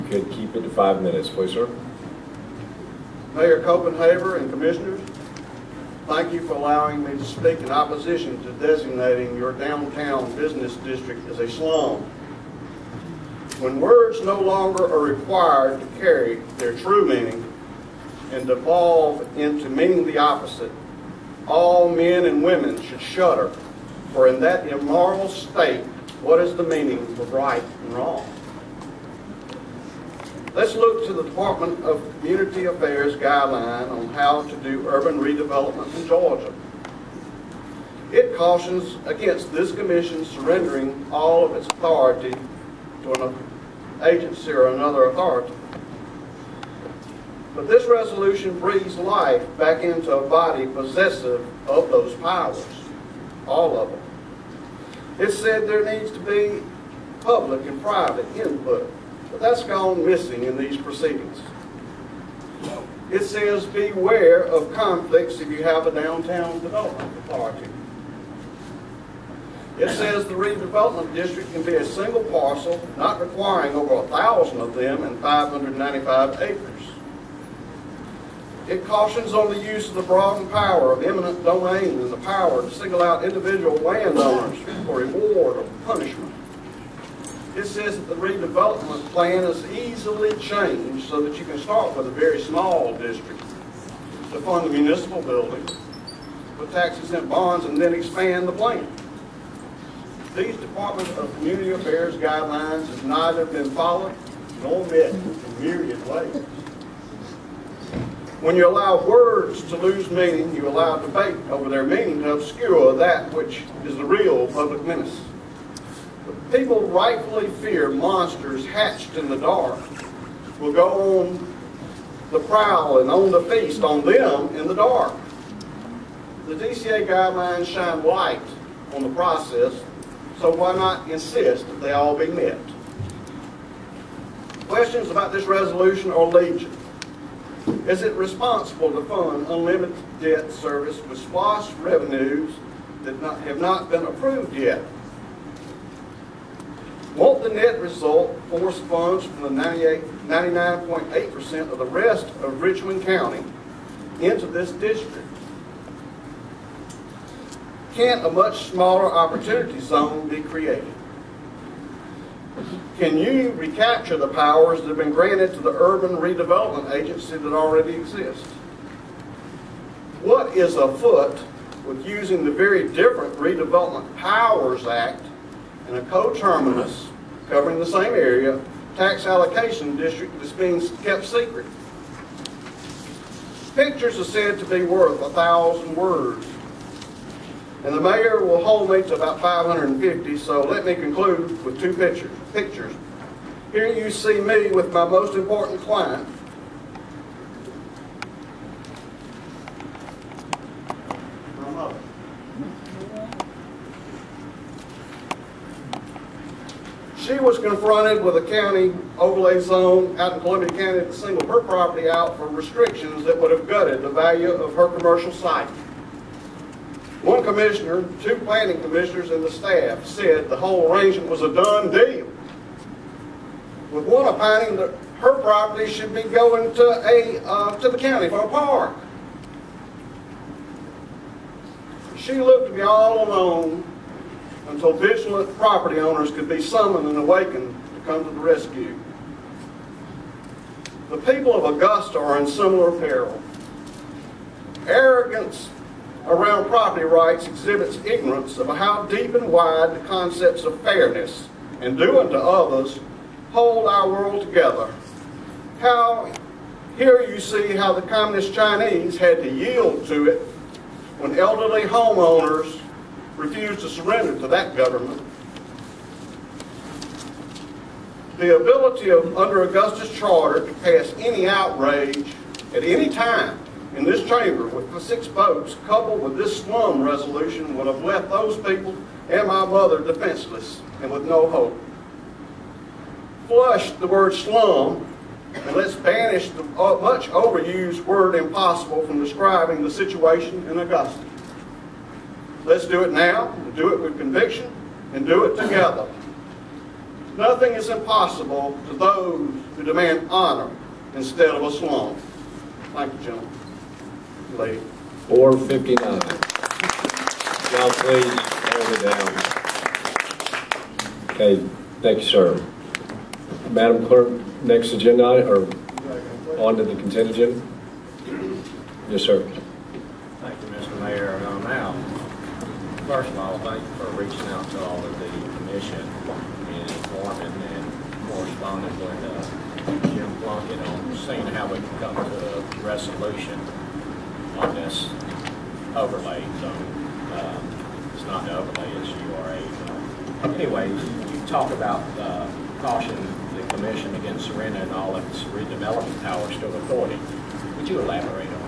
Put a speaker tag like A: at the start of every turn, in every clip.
A: could keep it to 5 minutes, please, sir.
B: Mayor Copenhaver and Commissioners, thank you for allowing me to speak in opposition to designating your downtown business district as a slum. When words no longer are required to carry their true meaning and devolve into meaning the opposite, all men and women should shudder, for in that immoral state, what is the meaning of right and wrong? Let's look to the Department of Community Affairs guideline on how to do urban redevelopment in Georgia. It cautions against this commission surrendering all of its authority to an agency or another authority. But this resolution breathes life back into a body possessive of those powers, all of them. It said there needs to be public and private input, but that's gone missing in these proceedings. It says beware of conflicts if you have a downtown development authority. It says the redevelopment district can be a single parcel, not requiring over 1,000 of them and 595 acres. It cautions on the use of the broadened power of eminent domain and the power to single out individual landowners for reward or punishment. It says that the redevelopment plan is easily changed so that you can start with a very small district to fund the municipal building, put taxes and bonds, and then expand the plan. These Department of Community Affairs guidelines have neither been followed nor met in myriad ways. When you allow words to lose meaning, you allow debate over their meaning to obscure that which is the real public menace. People rightfully fear monsters hatched in the dark will go on the prowl and on the feast on them in the dark. The DCA guidelines shine light on the process, so why not insist that they all be met? Questions about this resolution are legion. Is it responsible to fund unlimited debt service with SPOS revenues that have not been approved yet? Won't the net result force funds from the 99.8% of the rest of Richmond County into this district? Can't a much smaller opportunity zone be created? Can you recapture the powers that have been granted to the Urban Redevelopment Agency that already exists? What is afoot with using the very different Redevelopment Powers Act and a coterminous covering the same area tax allocation district that's being kept secret? Pictures are said to be worth 1,000 words. And the mayor will hold me to about 550, so let me conclude with two pictures. Here you see me with my most important client. My mother. She was confronted with a county overlay zone out in Columbia County that singled her property out for restrictions that would have gutted the value of her commercial site. One commissioner, two planning commissioners, and the staff said the whole arrangement was a done deal, with one opining that her property should be going to the county for a park. She looked to be all alone until vigilant property owners could be summoned and awakened to come to the rescue. The people of Augusta are in similar peril. Arrogance around property rights exhibits ignorance of how deep and wide the concepts of fairness and do unto others hold our world together. Here you see how the communist Chinese had to yield to it when elderly homeowners refused to surrender to that government. The ability of, under Augusta's charter, to pass any outrage at any time in this chamber with the 6 votes, coupled with this slum resolution, would have left those people and my mother defenseless and with no hope. Flush the word slum, and let's banish the much overused word impossible from describing the situation in Augusta. Let's do it now, do it with conviction, and do it together. Nothing is impossible to those who demand honor instead of a slum. Thank you, gentlemen. Lady.
A: 4:59. Y'all please hold it down. Okay, thank you, sir. Madam Clerk, next agenda item, or on to the consent agenda? Yes, sir.
C: Thank you, Mr. Mayor. Now, first of all, thank you for reaching out to all of the commission and informing and corresponding with Jim Plunkett on seeing how we can come to a resolution on this overlay zone. It's not the overlay, it's URA. Anyways, you talk about caution the commission against surrendering all of its redevelopment powers to authority. Would you elaborate on that?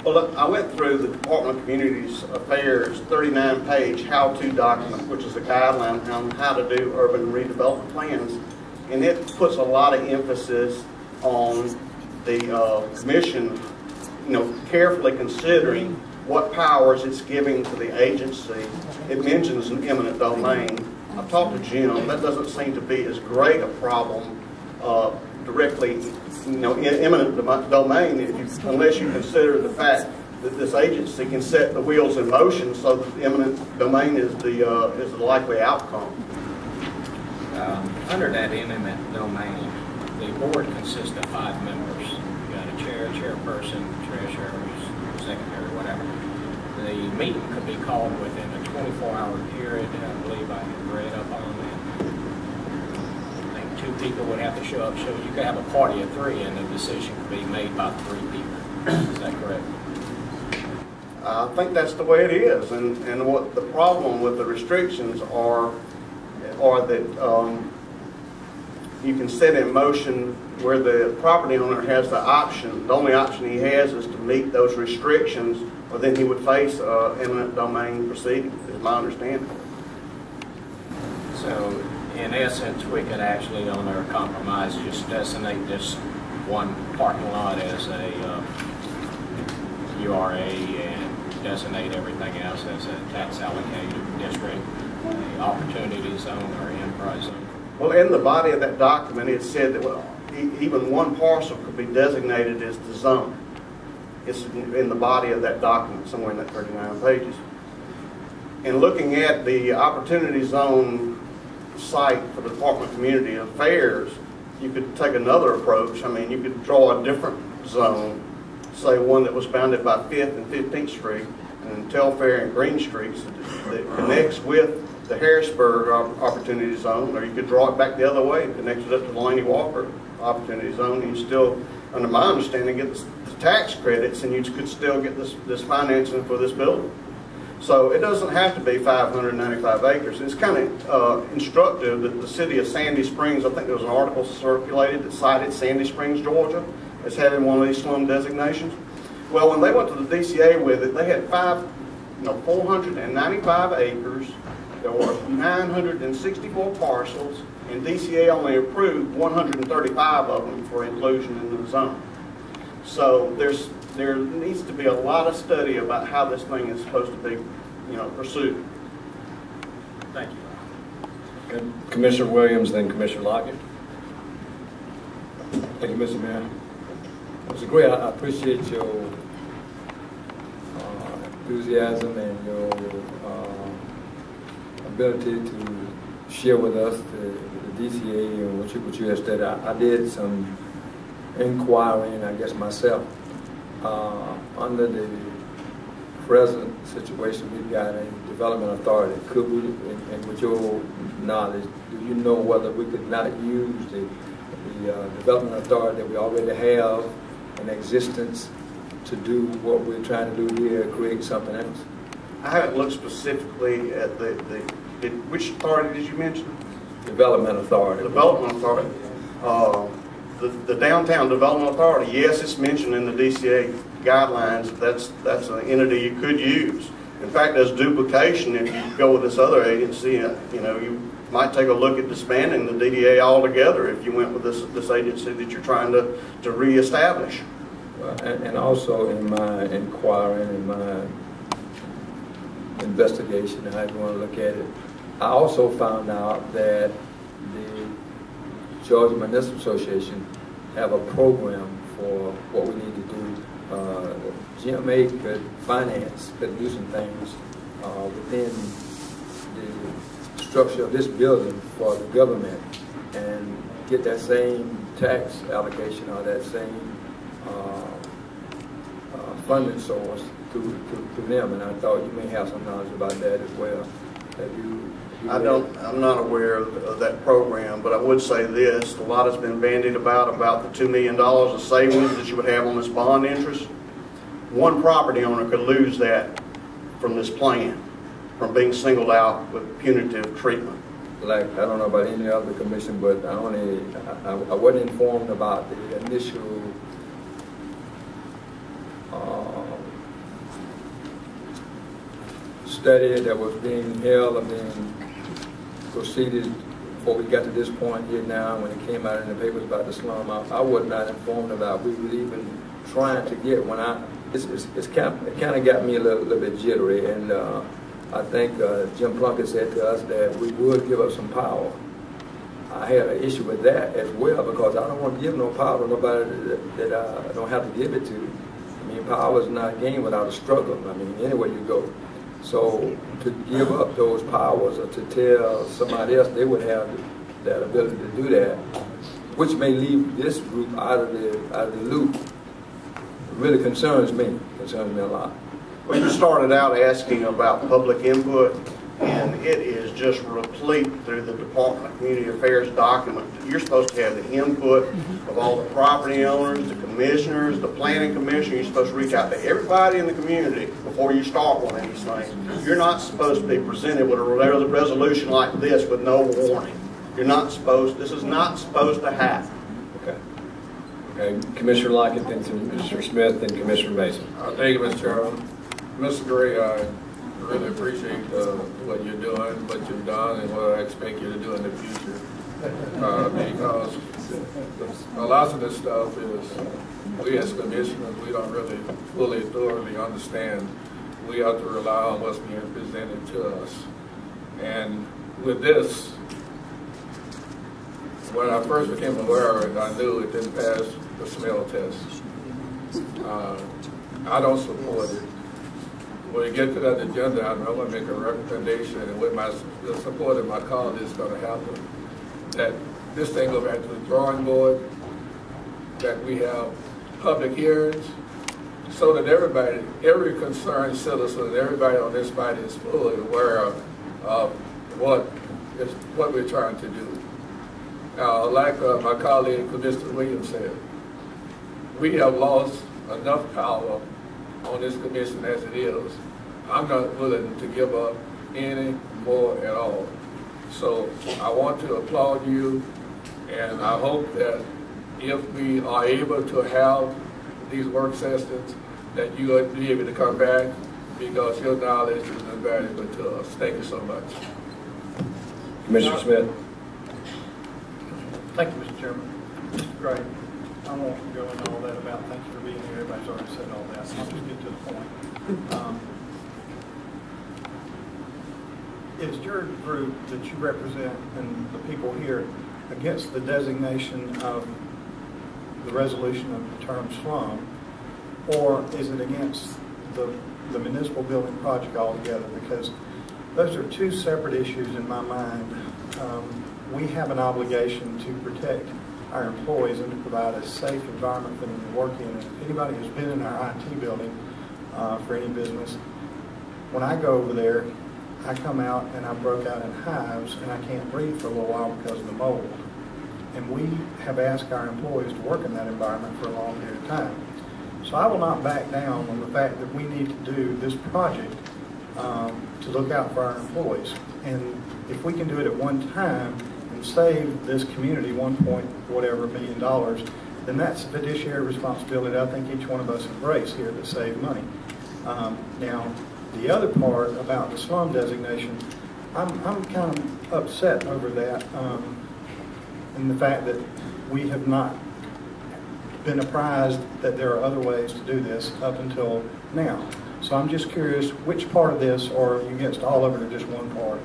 B: Well, look, I went through the Department of Community Affairs 39-page how-to document, which is a guideline on how to do urban redevelopment plans, and it puts a lot of emphasis on the commission, carefully considering what powers it's giving to the agency. It mentions an eminent domain. I've talked to Jim. That doesn't seem to be as great a problem directly, in eminent domain, unless you consider the fact that this agency can set the wheels in motion so that the eminent domain is the likely outcome.
C: Under that eminent domain, the board consists of 5 members. You got a chair, chairperson, treasurer, secretary, whatever. The meeting could be called within a 24-hour period. I believe I had read up on that. I think 2 people would have to show up, so you could have a party of 3, and the decision could be made by 3 people. Is that correct?
B: I think that's the way it is, and what the problem with the restrictions are that you can set in motion where the property owner has the option. The only option he has is to meet those restrictions, or then he would face eminent domain proceedings, is my understanding.
C: So, in essence, we could actually, on our compromise, just designate this one parking lot as a URA and designate everything else as a tax allocated district, the opportunity zone or enterprise zone.
B: Well, in the body of that document, it said that even one parcel could be designated as the zone. It's in the body of that document, somewhere in that 39 pages. And looking at the opportunity zone site for the Department of Community Affairs, you could take another approach. I mean, you could draw a different zone, say one that was bounded by 5th and 15th Street and Telfair and Green Streets that connects with the Harrisburg Opportunity Zone, or you could draw it back the other way and connect it up to the Laney Walker Opportunity Zone, and you still, under my understanding, get the tax credits, and you could still get this financing for this building. So it doesn't have to be 595 acres. It's kind of instructive that the city of Sandy Springs, I think there was an article circulated that cited Sandy Springs, Georgia, as having one of these slum designations. Well, when they went to the DCA with it, they had 495 acres. There were 964 parcels, and DCA only approved 135 of them for inclusion in the zone. So there needs to be a lot of study about how this thing is supposed to be, pursued.
C: Thank you.
A: Okay. Commissioner Williams, then Commissioner Lockett.
D: Thank you, Mr. Mayor. Mr. Gray, I appreciate your enthusiasm and your ability to share with us the DCA and what you have studied. I did some inquiring, I guess myself. Under the present situation, we've got a development authority. Could we, and with your knowledge, do you know whether we could not use the development authority that we already have in existence to do what we're trying to do here, create something else?
B: I haven't looked specifically at which authority did you mention?
D: Development authority.
B: Development authority. The Downtown Development Authority, yes, it's mentioned in the DCA guidelines. That's an entity you could use. In fact, there's duplication if you go with this other agency. You might take a look at disbanding the DDA altogether if you went with this agency that you're trying to reestablish.
D: And also in my inquiring, in my investigation, how you want to look at it, I also found out that the Georgia Municipal Association have a program for what we need to do. GMA could do some things within the structure of this building for the government and get that same tax allocation or that same funding source through them. And I thought you may have some knowledge about that as well.
B: I'm not aware of that program, but I would say this: a lot has been bandied about the $2 million of savings that you would have on this bond interest. One property owner could lose that from this plan, from being singled out with punitive treatment.
D: Like, I don't know about any other commission, but I wasn't informed about the initial study that was being held and being proceeded before we got to this point here now. When it came out in the papers about the slum, I was not informed about. We were even trying to get it kind of got me a little bit jittery, and I think Jim Plunkett said to us that we would give up some power. I had an issue with that as well, because I don't want to give no power to nobody that I don't have to give it to. I mean, power is not gained without a struggle. I mean, anywhere you go. So to give up those powers or to tell somebody else they would have that ability to do that, which may leave this group out of the loop, really concerns me a lot.
B: Well, you started out asking about public input, and it is just replete through the Department of Community Affairs document. You're supposed to have the input of all the property owners, the commissioners, the planning commission. You're supposed to reach out to everybody in the community before you start one of these things. You're not supposed to be presented with a resolution like this with no warning. This is not supposed to happen.
A: Okay, Commissioner Lockett, then Mr. Smith, then Commissioner Mason.
E: Thank you, Mr. Chairman. Mr. Gray, I really appreciate what you're doing, what you've done, and what I expect you to do in the future. Because a lot of this stuff is, we as commissioners, we don't really fully, thoroughly understand. We have to rely on what's being presented to us. And with this, when I first became aware of it, I knew it didn't pass the smell test. I don't support it. When we get to that agenda, I'm going to make a recommendation, and with the support of my colleagues, it's going to happen, that this thing go back to the drawing board, that we have public hearings, so that everybody, every concerned citizen, everybody on this body is fully aware of what we're trying to do. Now, like my colleague, Commissioner Williams said, we have lost enough power on this commission as it is. I'm not willing to give up any more at all. So I want to applaud you, and I hope that if we are able to have these work sessions, that you will be able to come back, because your knowledge is invaluable to us. Thank you so much.
A: Commissioner Smith.
F: Thank you, Mr. Chairman. Mr. Gray, I won't go into all that about thank you for being here. Everybody's already said all that, so I'll just get to the point. Is your group that you represent and the people here against the designation of the resolution of the term slum, or is it against the municipal building project altogether? Because those are two separate issues in my mind. We have an obligation to protect our employees and to provide a safe environment for them to work in. And if anybody who's been in our IT building for any business, when I go over there, I come out and I broke out in hives and I can't breathe for a little while because of the mold. And we have asked our employees to work in that environment for a long period of time. So I will not back down on the fact that we need to do this project to look out for our employees. And if we can do it at one time and save this community $1.whatever million, then that's a fiduciary responsibility I think each one of us embrace here to save money. Now, the other part about the slum designation, I'm kind of upset over that, and the fact that we have not been apprised that there are other ways to do this up until now. So I'm just curious, which part of this, or are you against all of it, or just one part?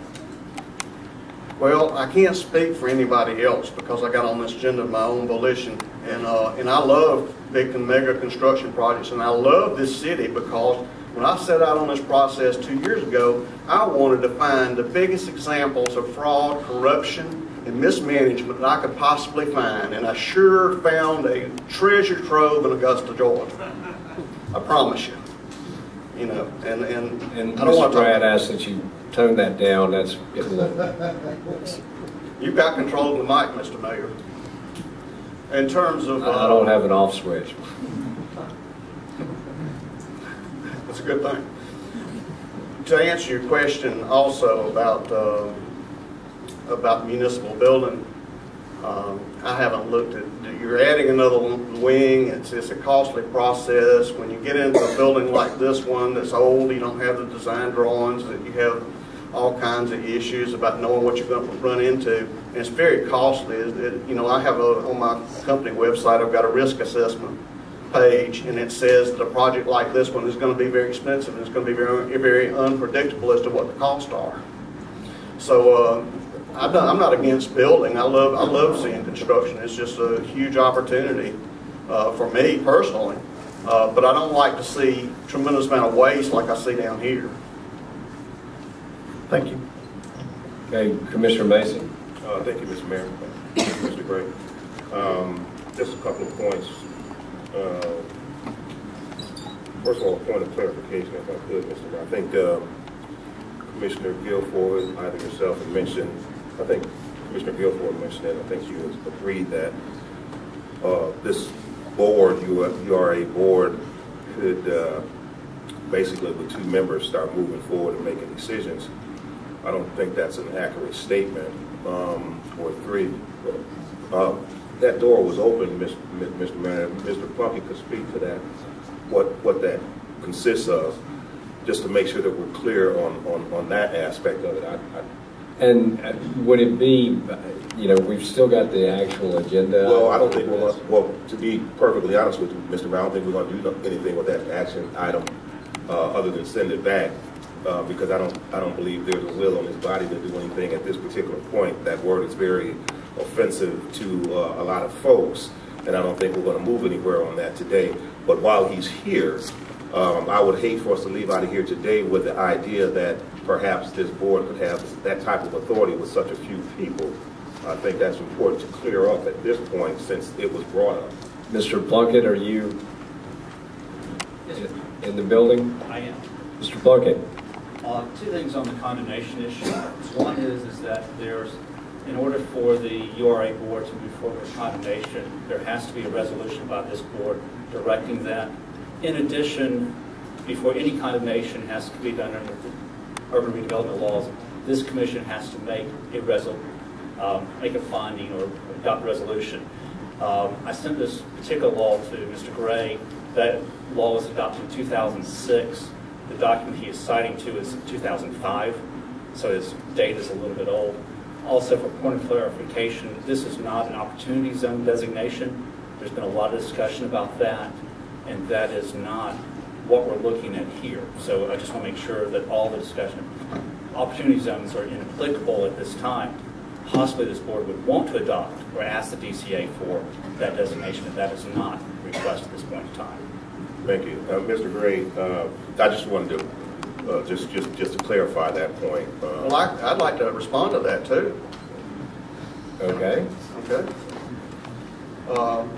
B: Well, I can't speak for anybody else because I got on this agenda of my own volition, and I love big and mega construction projects, and I love this city because when I set out on this process 2 years ago, I wanted to find the biggest examples of fraud, corruption, and mismanagement that I could possibly find, and I sure found a treasure trove in Augusta, Georgia. I promise you. You know, and I don't want to
A: Brad asked that you tone that down. That's getting low.
B: You've got control of the mic, Mr. Mayor. In terms of...
A: I don't have an off switch.
B: That's a good thing. To answer your question also about municipal building, I haven't looked at, you're adding another wing, it's a costly process. When you get into a building like this one that's old, you don't have the design drawings, that you have all kinds of issues about knowing what you're going to run into. And it's very costly. You know, I have on my company website, I've got a risk assessment page, and it says that a project like this one is going to be very expensive, and it's going to be very, very unpredictable as to what the costs are. So I'm not against building. I love seeing construction. It's just a huge opportunity for me personally. But I don't like to see tremendous amount of waste like I see down here. Thank you.
A: Okay, Commissioner Mason.
G: Thank you, Mr. Mayor, Mr. Gray. Just a couple of points. First of all, a point of clarification, if I could, Mr. Mayor. I think Commissioner Guilford, either yourself, had mentioned, I think Commissioner Guilford mentioned it, I think she has agreed that this board, URA board, could basically with 2 members start moving forward and making decisions. I don't think that's an accurate statement. Or 3. That door was open, Mr. Mayor. Mr. Plunkett could speak to that, what that consists of, just to make sure that we're clear on that aspect of it.
A: And would it be, you know, we've still got the actual agenda?
G: Well, I don't think well, to be perfectly honest with you, Mr. Mayor, I don't think we're going to do anything with that action item other than send it back. Because I don't believe there's a will on his body to do anything at this particular point. That word is very offensive to a lot of folks, and I don't think we're going to move anywhere on that today. But while he's here, I would hate for us to leave out of here today with the idea that perhaps this board could have that type of authority with such a few people. I think that's important to clear up at this point since it was brought up.
A: Mr. Plunkett, are you in the building?
H: I am.
A: Mr. Plunkett.
H: 2 things on the condemnation issue. One is that in order for the URA board to move forward with condemnation, there has to be a resolution by this board directing that. In addition, before any condemnation has to be done under the urban redevelopment laws, this commission has to make a finding or adopt a resolution. I sent this particular law to Mr. Gray. That law was adopted in 2006. The document he is citing to is 2005, so his date is a little bit old. Also, for point of clarification, this is not an opportunity zone designation. There's been a lot of discussion about that, and that is not what we're looking at here. So I just want to make sure that all the discussion, opportunity zones are inapplicable at this time. Possibly this board would want to adopt or ask the DCA for that designation, but that is not requested at this point in time.
G: Thank you. Mr. Gray, I just wanted to, just to clarify that point.
B: Well, I'd like to respond to that too.
A: Okay.
B: Okay.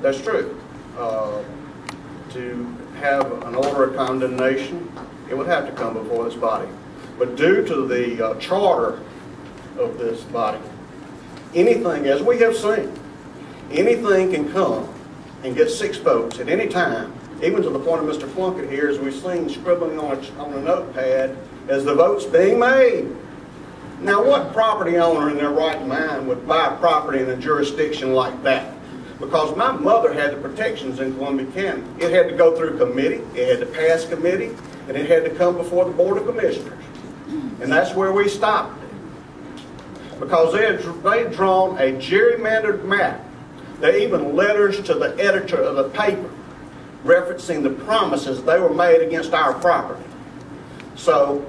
B: That's true. To have an order of condemnation, it would have to come before this body. But due to the charter of this body, anything, as we have seen, anything can come and get 6 votes at any time, even to the point of Mr. Plunkett here, as we've seen scribbling on a notepad as the vote's being made. Now, what property owner in their right mind would buy property in a jurisdiction like that? Because my mother had the protections in Columbia County. It had to go through committee, it had to pass committee, and it had to come before the Board of Commissioners. And that's where we stopped it. Because they had drawn a gerrymandered map. They even letters to the editor of the paper referencing the promises they were made against our property. So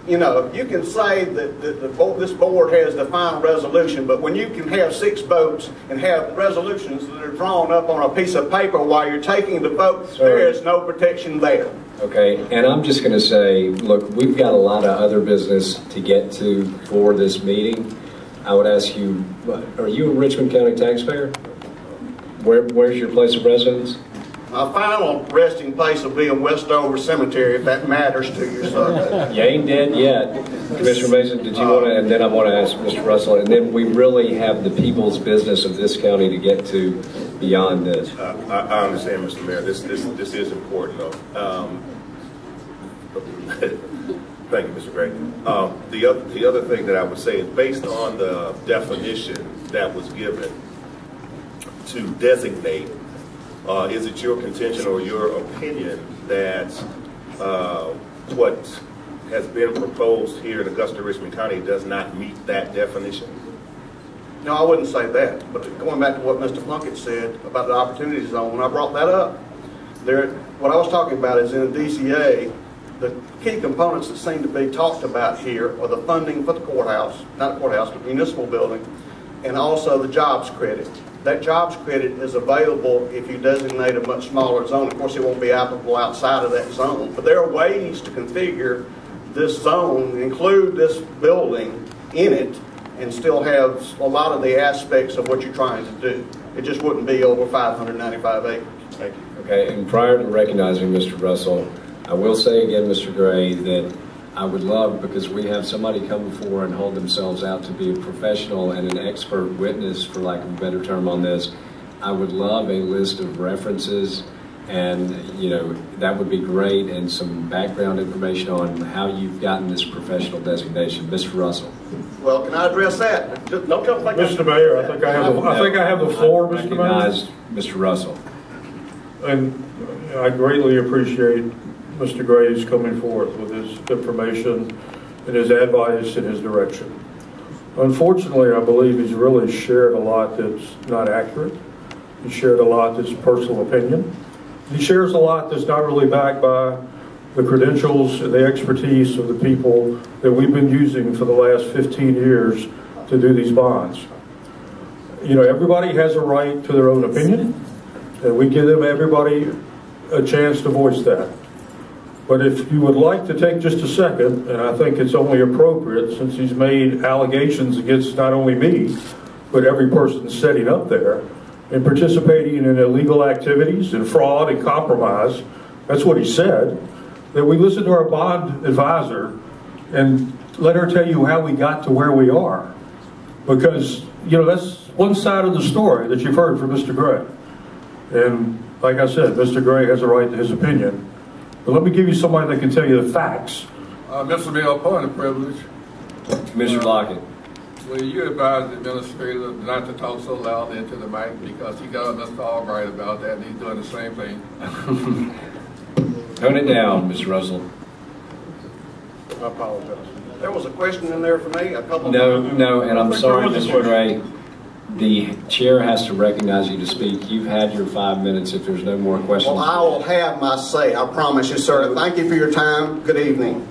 B: you know, you can say that this board has the final resolution, but when you can have 6 votes and have resolutions that are drawn up on a piece of paper while you're taking the vote, there is no protection there.
A: Okay, and I'm just going to say, look, we've got a lot of other business to get to for this meeting. I would ask you, are you a Richmond County taxpayer? Where's your place of residence?
B: My final resting place will be in Westover Cemetery, if that matters to you, sir.
A: You ain't dead yet. Commissioner Mason, did you want to, and then I want to ask Mr. Russell, and then we really have the people's business of this county to get to beyond this.
G: I understand, Mr. Mayor. This is important, though. Thank you, Mr. Gray. The other thing that I would say is based on the definition that was given to designate, is it your contention or your opinion that what has been proposed here in Augusta, Richmond County does not meet that definition?
B: No, I wouldn't say that. But going back to what Mr. Plunkett said about the opportunity zone, when I brought that up, what I was talking about is in the DCA, the key components that seem to be talked about here are the funding for the courthouse, not the courthouse, but municipal building, and also the jobs credit. That jobs credit is available if you designate a much smaller zone. Of course, it won't be applicable outside of that zone. But there are ways to configure this zone, include this building in it, and still have a lot of the aspects of what you're trying to do. It just wouldn't be over 595 acres.
G: Thank you.
A: Okay, and prior to recognizing Mr. Russell, I will say again, Mr. Gray, that I would love, because we have somebody come forward and hold themselves out to be a professional and an expert witness, for lack of a better term on this, I would love a list of references, and you know, that would be great, and some background information on how you've gotten this professional designation. Mr. Russell.
B: Well, can I address that? Don't come like
I: Mr. Mayor, I think I have the floor, Mr. Mayor.
A: Recognize Mr. Russell.
I: And I greatly appreciate Mr. Gray's coming forth with his information and his advice and his direction. Unfortunately, I believe he's really shared a lot that's not accurate. He shared a lot that's personal opinion. He shares a lot that's not really backed by the credentials and the expertise of the people that we've been using for the last 15 years to do these bonds. You know, everybody has a right to their own opinion, and we give everybody a chance to voice that. But if you would like to take just a second, and I think it's only appropriate since he's made allegations against not only me, but every person sitting up there, and participating in illegal activities and fraud and compromise, that's what he said, that we listen to our bond advisor and let her tell you how we got to where we are. Because, you know, that's one side of the story that you've heard from Mr. Gray. And like I said, Mr. Gray has a right to his opinion. But let me give you somebody that can tell you the facts.
E: Mr. Mayor, upon the privilege.
A: Commissioner Lockett.
E: Will you advise the administrator not to talk so loudly into the mic, because he got Mr. Albright about that and he's doing the same thing.
A: Tone it down, Mr. Russell.
F: I apologize.
B: There was a question in there for me.
A: No, and I'm sorry, Mr. Gray. The chair has to recognize you to speak. You've had your 5 minutes. If there's no more questions.
B: Well, I will have my say. I promise you, sir. Thank you for your time. Good evening.